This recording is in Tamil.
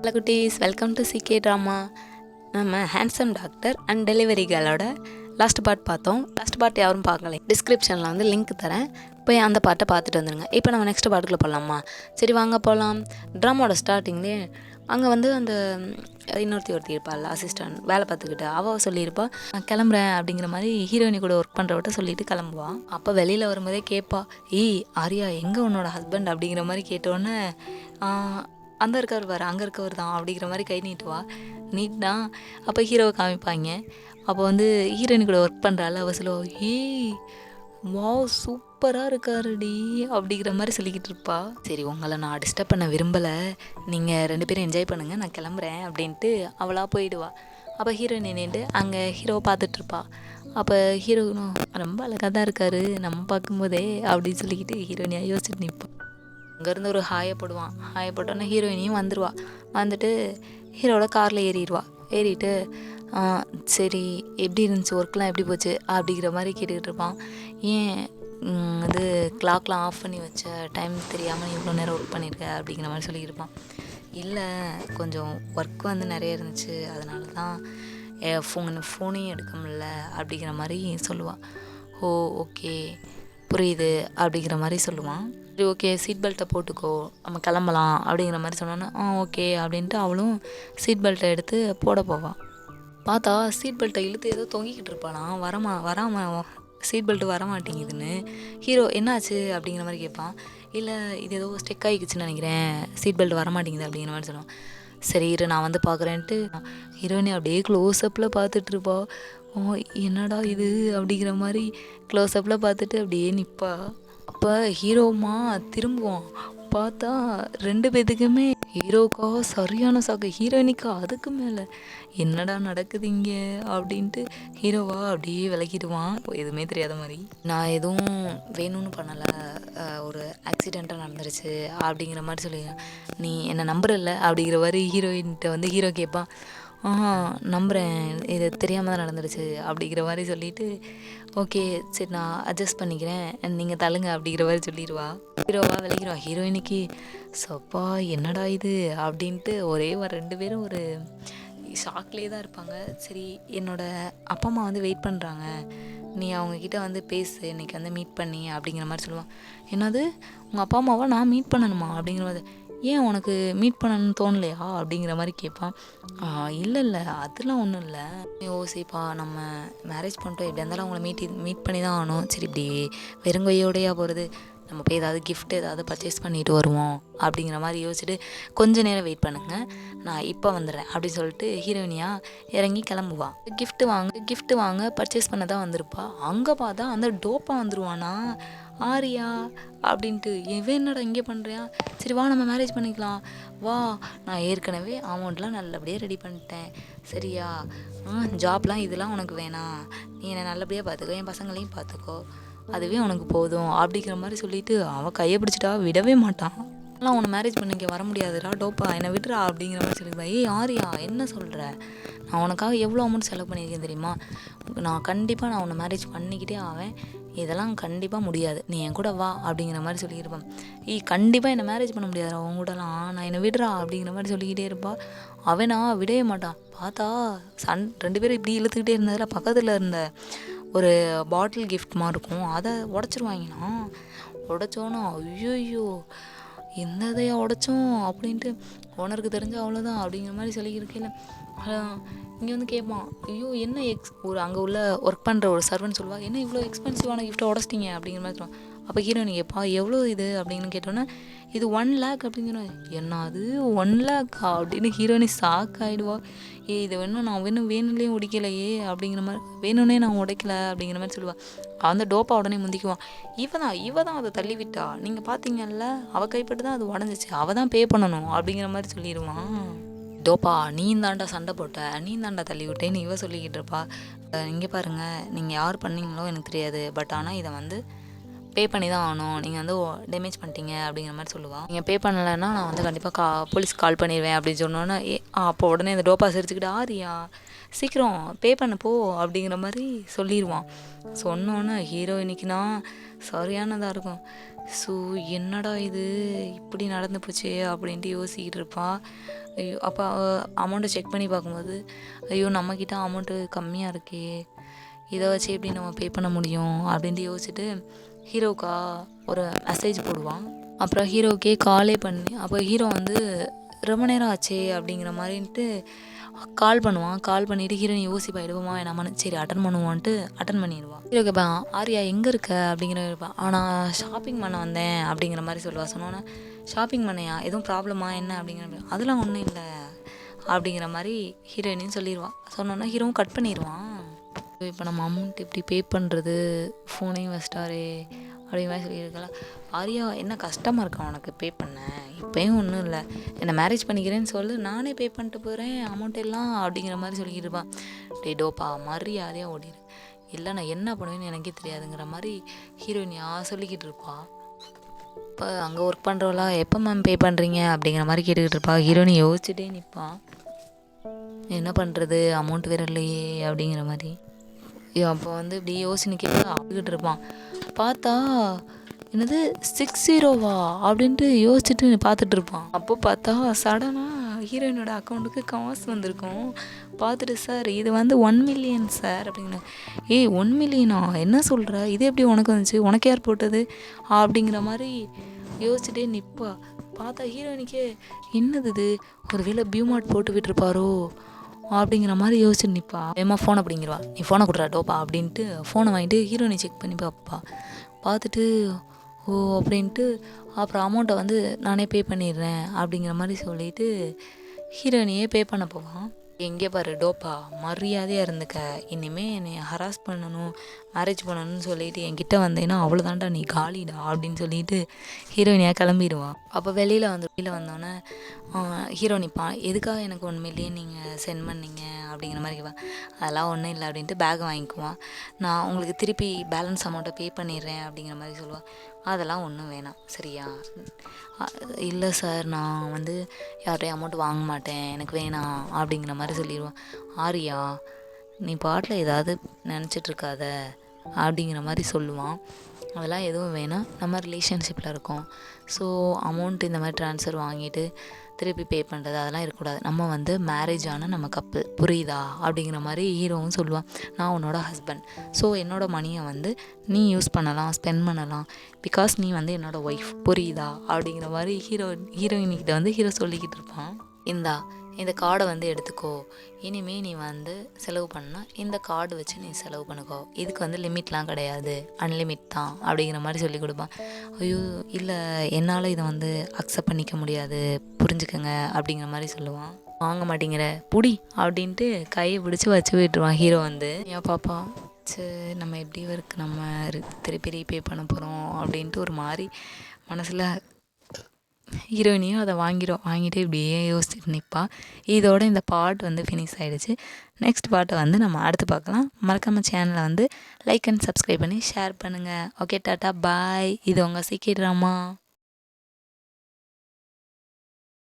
ஹலோ குட்டீஸ், வெல்கம் டு சிகே ட்ராமா. நம்ம ஹேண்ட்ஸம் டாக்டர் அண்ட் டெலிவரி கேர்ளோட லாஸ்ட் பார்ட் பார்த்தோம். லாஸ்ட் பார்ட் யாரும் பார்க்கல, டிஸ்கிரிப்ஷனில் வந்து லிங்க் தரேன், போய் அந்த பார்ட்டை பார்த்துட்டு வந்துடுங்க. இப்போ நம்ம நெக்ஸ்ட் பார்ட்டுக்குள்ளே போகலாமா? சரி வாங்க போகலாம். ட்ராமாவோட ஸ்டார்டிங்லேயே அங்கே வந்து அந்த ஒருத்தி இருப்பாள், அசிஸ்டன்ட் வேலை பார்த்துக்கிட்டு. அவள் சொல்லியிருப்பா, நான் கிளம்புறேன் அப்படிங்கிற மாதிரி ஹீரோயினி கூட ஒர்க் பண்ணுறவட்ட சொல்லிட்டு கிளம்புவான். அப்போ வெளியில் வரும்போதே கேட்பா, ஆரியா எங்கே உன்னோட ஹஸ்பண்ட் அப்படிங்கிற மாதிரி கேட்டோன்னே, அந்த இருக்கவர் வர அங்கே இருக்கவர் தான் அப்படிங்கிற மாதிரி கை நீட்டுவா. நீட்னா அப்போ ஹீரோவை காமிப்பாங்க. அப்போ வந்து ஹீரோயின் கூட ஒர்க் பண்ணுறாள். அவள் சொல்லுவா, வா சூப்பராக இருக்காருடி அப்படிங்கிற மாதிரி சொல்லிக்கிட்டு இருப்பா. சரி உங்களை நான் டிஸ்டர்ப் பண்ண விரும்பலை, நீங்கள் 2 பேரும் என்ஜாய் பண்ணுங்கள், நான் கிளம்புறேன் அப்படின்ட்டு அவளாக போயிடுவா. அப்போ ஹீரோயின் நின்றுட்டு அங்கே ஹீரோவை பார்த்துட்ருப்பா. அப்போ ஹீரோனும் ரொம்ப அழகாக தான் இருக்காரு நம்ம பார்க்கும்போதே அப்படின்னு சொல்லிக்கிட்டு ஹீரோயினியாக யோசிச்சுட்டு நிற்பான். அங்கேருந்து ஒரு ஹாயை போட்டோன்னே ஹீரோயினியும் வந்துடுவா. வந்துட்டு ஹீரோட காரில் ஏறிட்டு சரி எப்படி இருந்துச்சு, ஒர்க்லாம் எப்படி போச்சு அப்படிங்கிற மாதிரி கேட்டுக்கிட்டு இருப்பான். ஏன் இது கிளாக்லாம் ஆஃப் பண்ணி வச்ச, டைம் தெரியாமல் நீ இவ்வளோ நேரம் ஒர்க் பண்ணியிருக்க அப்படிங்கிற மாதிரி சொல்லியிருப்பான். இல்லை கொஞ்சம் ஒர்க் வந்து நிறைய இருந்துச்சு, அதனால தான் ஃபோனையும் எடுக்க முடியல அப்படிங்கிற மாதிரி சொல்லுவாள். ஓகே புரியுது அப்படிங்கிற மாதிரி சொல்லுவான். சரி ஓகே சீட் பெல்ட்டை போட்டுக்கோ, நம்ம கிளம்பலாம் அப்படிங்கிற மாதிரி சொன்னோன்னா ஓகே அப்படின்ட்டு அவளும் சீட் பெல்ட்டை எடுத்து போட போவாள். பார்த்தா சீட் பெல்ட்டை இழுத்து ஏதோ தொங்கிக்கிட்டு இருப்பாளாம். வராமல் சீட் பெல்ட்டு வரமாட்டேங்குதுன்னு. ஹீரோ என்னாச்சு அப்படிங்கிற மாதிரி கேட்பான். இல்லை இது ஏதோ ஸ்டெக் ஆகிக்குச்சுன்னு நினைக்கிறேன், சீட் பெல்ட் வரமாட்டேங்குது அப்படிங்கிற மாதிரி சொல்லுவான். சரி இரு நான் வந்து பார்க்குறேன்ட்டு ஹீரோயினி அப்படியே க்ளோஸ்அப்பில் பார்த்துட்ருப்பா. என்னடா இது அப்படிங்கிற மாதிரி க்ளோஸ்அப்பில் பார்த்துட்டு அப்படியே நிற்பா. அப்போ ஹீரோமா திரும்புவான். பார்த்தா 2 பேத்துக்குமே ஹீரோக்கா சரியான சாக்கு, ஹீரோயினிக்கா அதுக்கு மேலே. என்னடா நடக்குது இங்கே அப்படின்ட்டு ஹீரோவா அப்படியே விலகிடுவான், எதுவுமே தெரியாத மாதிரி. நான் எதுவும் வேணும்னு பண்ணலை, ஒரு ஆக்சிடெண்ட்டாக நடந்துருச்சு அப்படிங்கிற மாதிரி சொல்லி, நீ என்னை நம்புறல்ல அப்படிங்கிற மாதிரி ஹீரோயின்கிட்ட வந்து ஹீரோ கேட்பான். நம்புகிறேன், இது தெரியாமல் தான் நடந்துருச்சு அப்படிங்கிற மாதிரி சொல்லிவிட்டு ஓகே சரி நான் அட்ஜஸ்ட் பண்ணிக்கிறேன், நீங்கள் தள்ளுங்க அப்படிங்கிற மாதிரி சொல்லிடுவா. ஹீரோவா விளைக்கிறவா. ஹீரோயினுக்கு சப்பா என்னடா இது அப்படின்ட்டு ஒரே 2 பேரும் ஒரு ஷாக்லேயே தான் இருப்பாங்க. சரி என்னோடய அப்பா அம்மா வந்து வெயிட் பண்ணுறாங்க, நீ அவங்கக்கிட்ட வந்து பேசு, இன்றைக்கி வந்து மீட் பண்ணி அப்படிங்கிற மாதிரி சொல்லுவான். என்னது உங்கள் அப்பா அம்மாவை நான் மீட் பண்ணணுமா அப்படிங்கிற மாதிரி, ஏன் உனக்கு மீட் பண்ணணும்னு தோணலையா அப்படிங்கிற மாதிரி கேட்பான். இல்லை அதெல்லாம் ஒன்றும் இல்லை, யோசிப்பா நம்ம மேரேஜ் பண்ணிட்டோம், எப்படி இருந்தாலும் அவங்கள மீட் பண்ணி தான் ஆகணும். சரி இப்படி வெறுங்கையோடையா போகிறது, நம்ம போய் ஏதாவது கிஃப்ட் ஏதாவது பர்ச்சேஸ் பண்ணிட்டு வருவோம் அப்படிங்கிற மாதிரி யோசிச்சுட்டு கொஞ்சம் நேரம் வெயிட் பண்ணுங்க, நான் இப்போ வந்துடுறேன் அப்படின்னு சொல்லிட்டு ஹீரோயினியாக இறங்கி கிளம்புவா. கிஃப்ட் வாங்க பர்ச்சேஸ் பண்ண தான் வந்திருப்பா. அங்கே பார்த்தா அந்த டோப்பா வந்துடுவானா ஆரியா அப்படின்ட்டு. இவன் என்னடா இங்கே பண்ணுறியா, சரி வா நம்ம மேரேஜ் பண்ணிக்கலாம் வா, நான் ஏற்கனவே அமௌண்ட்லாம் நல்லபடியாக ரெடி பண்ணிட்டேன் சரியா, ஜாப்லாம் இதெல்லாம் உனக்கு வேணாம், நீ என்னை நல்லபடியாக பார்த்துக்கோ, என் பசங்களையும் பார்த்துக்கோ, அதுவே உனக்கு போதும் அப்படிங்கிற மாதிரி சொல்லிட்டு அவன் கையை பிடிச்சிட்டா விடவே மாட்டான். ஆனால் உன்னை மேரேஜ் பண்ணிக்க வர முடியாதுடா டோப்பா, என்னை விட்டுறா அப்படிங்கிற மாதிரி சொல்லியிருப்பா. ஆரியா என்ன சொல்கிற, நான் உனக்காக எவ்வளோ அமௌண்ட் செலவு பண்ணியிருக்கேன் தெரியுமா, நான் கண்டிப்பாக நான் உன்னை மேரேஜ் பண்ணிக்கிட்டே ஆவேன், இதெல்லாம் கண்டிப்பாக முடியாது, நீ என் கூட வா அப்படிங்கிற மாதிரி சொல்லியிருப்பான். கண்டிப்பாக என்னை மேரேஜ் பண்ண முடியாது அவங்க கூடலாம், நான் என்னை விடுறா அப்படிங்கிற மாதிரி சொல்லிக்கிட்டே இருப்பா. அவனா விடவே மாட்டான். பார்த்தா 2 பேரும் இப்படி இழுத்துக்கிட்டே இருந்ததில் பக்கத்தில் இருந்த ஒரு பாட்டில் கிஃப்ட் மாதிரி இருக்கும், அதை உடச்சிருவாங்கண்ணா. உடச்சோன்னா ஐயோ என்னதையா உடச்சோம் அப்படின்ட்டு ஓனருக்கு தெரிஞ்சு அவ்வளோதான் அப்படிங்கிற மாதிரி சொல்லிக்கிருக்கேன். இங்கே வந்து கேட்பான், என்ன ஒரு அங்கே உள்ள ஒர்க் பண்ணுற ஒரு சர்வன்ட் சொல்லுவாள், என்ன இவ்வளோ எக்ஸ்பென்சிவான கிஃப்ட்டை உடச்சிட்டிங்க அப்படிங்கிற மாதிரி சொல்லுவான். அப்போ ஹீரோயின் கேட்பா, எவ்வளோ இது அப்படின்னு கேட்டோன்னே, இது 1 lakh அப்படின்னு சொன்னேன். என்ன அது 1 lakh அப்படின்னு ஹீரோயினி ஷாக் ஆகிடுவா. இது நான் வேணும்லேயும் உடைக்கலையே அப்படிங்கிற மாதிரி, வேணும்னே நான் உடைக்கல அப்படிங்கிற மாதிரி சொல்லுவாள். அந்த டோப்பா உடனே முந்திக்குவான். இவ தான் அதை தள்ளி விட்டா, நீங்கள் பார்த்தீங்கல்ல, அவள் கைப்பட்டு தான் அது உடஞ்சிச்சு, அவள் தான் பே பண்ணணும் அப்படிங்கிற மாதிரி சொல்லிடுவான். டோப்பா நீ தாண்டா சண்டை போட்ட, நீ தாண்டா தள்ளி விட்டேன்னு இவ சொல்லிக்கிட்டு இருப்பா. இங்கே பாருங்கள், நீங்கள் யார் பண்ணீங்களோ எனக்கு தெரியாது, பட் ஆனால் இதை வந்து பே பண்ணி தான் ஆகணும், நீங்கள் வந்து டேமேஜ் பண்ணிட்டீங்க அப்படிங்கிற மாதிரி சொல்லுவாள். நீங்கள் பே பண்ணலைன்னா நான் வந்து கண்டிப்பாக போலீஸ் கால் பண்ணிடுவேன் அப்படின்னு சொன்னோன்னே அப்போ உடனே இந்த டோப்பா சிரிச்சுக்கிட்டு, ஆரியா சீக்கிரம் பே பண்ண போ அப்படிங்கிற மாதிரி சொல்லிடுவான். சொன்னோன்னே ஹீரோயினிக்குனா சரியானதாக இருக்கும். ஸோ என்னடா இது இப்படி நடந்து போச்சு அப்படின்ட்டு யோசிக்கிட்டு இருப்பாள். ஐயோ, அப்போ அமௌண்ட்டை செக் பண்ணி பார்க்கும்போது ஐயோ நம்மக்கிட்ட அமௌண்ட்டு கம்மியாக இருக்கே, இதை வச்சு எப்படி நம்ம பே பண்ண முடியும் அப்படின்ட்டு யோசிச்சுட்டு ஹீரோக்கா ஒரு மெசேஜ் போடுவான். அப்புறம் ஹீரோக்கே காலே பண்ணி, அப்போ ஹீரோ வந்து ரொம்ப நேரம் ஆச்சே அப்படிங்கிற மாதிரின்ட்டு கால் பண்ணுவான். கால் பண்ணிவிட்டு ஹீரோயின் யோசிப்பா எடுப்போமா வேணாமான்னு. சரி அட்டன் பண்ணுவான்ட்டு அட்டன் பண்ணிடுவான். ஹீரோ கேட்பான் ஆரியா எங்கே இருக்க அப்படிங்கிற இருப்பான். ஆனால் ஷாப்பிங் பண்ண வந்தேன் அப்படிங்கிற மாதிரி சொல்லுவாள். சொன்னோன்னே ஷாப்பிங் பண்ணையா, எதுவும் ப்ராப்ளமா என்ன அப்படிங்கிற, அதெல்லாம் ஒன்றும் இல்லை அப்படிங்கிற மாதிரி ஹீரோயினின்னு சொல்லிடுவான். சொன்னோன்னா ஹீரோவும் கட் பண்ணிடுவான். இப்போ நம்ம அமௌண்ட் எப்படி பே பண்ணுறது, ஃபோனையும் வச்சிட்டாரே அப்படிங்கிற மாதிரி சொல்லியிருக்கலாம். ஆரியா என்ன கஷ்டமாக இருக்கா உனக்கு பே பண்ண, இப்போயும் ஒன்றும் இல்லை, என்னை மேரேஜ் பண்ணிக்கிறேன்னு சொல்லு, நானே பே பண்ணிட்டு போகிறேன் அமௌண்ட் எல்லாம் அப்படிங்கிற மாதிரி சொல்லிக்கிட்டு இருப்பான். டே டோப்பா மரியாதையாக ஓடிடு, இல்லை நான் என்ன பண்ணுவேன்னு எனக்கே தெரியாதுங்கிற மாதிரி ஹீரோயினியா சொல்லிக்கிட்டு இருப்பா. இப்போ அங்கே ஒர்க் பண்ணுறவளா எப்போ மேம் பே பண்ணுறீங்க அப்படிங்கிற மாதிரி கேட்டுக்கிட்டு இருப்பா. ஹீரோயினி யோசிச்சுட்டே நிற்பான். என்ன பண்ணுறது, அமௌண்ட் வேறு இல்லையே அப்படிங்கிற மாதிரி. அப்போ வந்து இப்படி யோசினிக்கிட்டு ஆகிக்கிட்டு இருப்பான். பார்த்தா என்னது 60 அப்படின்ட்டு யோசிச்சுட்டு பார்த்துட்டு இருப்பான். அப்போ பார்த்தா சடனாக ஹீரோயினோட அக்கௌண்ட்டுக்கு காசு வந்திருக்கும். பார்த்துட்டு சார் இது வந்து 1 மில்லியன் சார் அப்படிங்கிற. 1 மில்லியனா, என்ன சொல்கிற, இது எப்படி உனக்கு வந்துச்சு, உனக்கு யார் போட்டது அப்படிங்கிற மாதிரி யோசிச்சுட்டே நிற்பா. பார்த்தா ஹீரோயினுக்கே என்னது இது, ஒரு வேளை பியூமார்ட் போட்டு விட்டுருப்பாரோ அப்படிங்கிற மாதிரி யோசிச்சுட்டு நிற்பா. ஏமா ஃபோன் அப்படிங்கிறவா, நீ ஃபோனை கொடுறா டோப்பா அப்படின்ட்டு ஃபோனை வாங்கிட்டு ஹீரோயினை செக் பண்ணி பார்ப்பா. பார்த்துட்டு ஓ அப்படின்ட்டு அப்புறம் அமௌண்ட்டை வந்து நானே பே பண்ணிடுறேன் அப்படிங்கிற மாதிரி சொல்லிவிட்டு ஹீரோயினையே பே பண்ண போவான். எங்கே பாரு டோப்பா மரியாதையாக இருந்துக்க, இனிமேல் என்னை ஹராஸ் பண்ணணும் மேரேஜ் பண்ணணும்னு சொல்லிட்டு என்கிட்ட வந்தேன்னா அவ்வளோதான்டா நீ காலிடா அப்படின்னு சொல்லிட்டு ஹீரோயினியாக கிளம்பிடுவான். அப்போ வெளியில் வந்தோடனே ஹீரோ நிற்பான். எதுக்காக எனக்கு 1 மில்லியன் நீங்கள் சென்ட் பண்ணீங்க அப்படிங்கிற மாதிரி கேட்பான். அதெல்லாம் ஒன்றும் இல்லை அப்படின்ட்டு பேக்கை வாங்கிக்குவான். நான் உங்களுக்கு திருப்பி பேலன்ஸ் அமௌண்ட்டை பே பண்ணிடுறேன் அப்படிங்கிற மாதிரி சொல்லுவாள். அதெல்லாம் ஒன்றும் வேணாம் சரியா, இல்லை சார் நான் வந்து யார்கிட்டையும் அமௌண்ட் வாங்க மாட்டேன், எனக்கு வேணாம் அப்படிங்கிற மாதிரி சொல்லிடுவான். ஆரியா நீ பாட்டில் ஏதாவது நினச்சிட்ருக்காத அப்படிங்கிற மாதிரி சொல்லுவான். அதெல்லாம் எதுவும் வேணாம், நம்ம ரிலேஷன்ஷிப்பில் இருக்கோம், ஸோ அமௌண்ட் இந்த மாதிரி ட்ரான்ஸ்ஃபர் வாங்கிட்டு திருப்பி பே பண்ணுறது அதெல்லாம் இருக்கக்கூடாது, நம்ம வந்து மேரேஜ் ஆன நம்ம கப்பல் புரியுதா அப்படிங்கிற மாதிரி ஹீரோவும் சொல்லுவான். நான் உன்னோட ஹஸ்பண்ட், ஸோ என்னோடய மணியை வந்து நீ யூஸ் பண்ணலாம், ஸ்பெண்ட் பண்ணலாம், பிகாஸ் நீ வந்து என்னோடய ஒய்ஃப் புரியுதா அப்படிங்கிற மாதிரி ஹீரோயின்கிட்ட வந்து ஹீரோ சொல்லிக்கிட்டு இருப்பான். இந்த கார்டை வந்து எடுத்துக்கோ, இனிமேல் நீ வந்து செலவு பண்ணால் இந்த கார்டு வச்சு நீ செலவு பண்ணிக்கோ, இதுக்கு வந்து லிமிட்லாம் கிடையாது, அன்லிமிட் தான் அப்படிங்கிற மாதிரி சொல்லி கொடுப்பான். ஐயோ இல்லை என்னால் இதை வந்து அக்செப்ட் பண்ணிக்க முடியாது புரிஞ்சுக்கங்க அப்படிங்கிற மாதிரி சொல்லுவான். வாங்க மாட்டேங்கிற புடி அப்படின்ட்டு கையை பிடிச்சி வச்சு விட்டுருவான் ஹீரோ வந்து. ஏன் பாப்பா சரி நம்ம எப்படி இருக்கு நம்ம திருப்பி ரீபே பண்ண போகிறோம் அப்படின்ட்டு ஒரு மாதிரி மனசில் ஹீரோயினியும் அதை வாங்கிட்டு இப்படியே யோசிச்சுட்டு நிற்பா. இதோட இந்த பார்ட் வந்து ஃபினிஷ் ஆகிடுச்சு. நெக்ஸ்ட் பார்ட்டை வந்து நம்ம அடுத்து பார்க்கலாம். மறக்காம சேனலை வந்து லைக் அண்ட் சப்ஸ்கிரைப் பண்ணி ஷேர் பண்ணுங்கள். ஓகே டாட்டா பாய். இது உங்கள் சிக்கி ட்ராமா.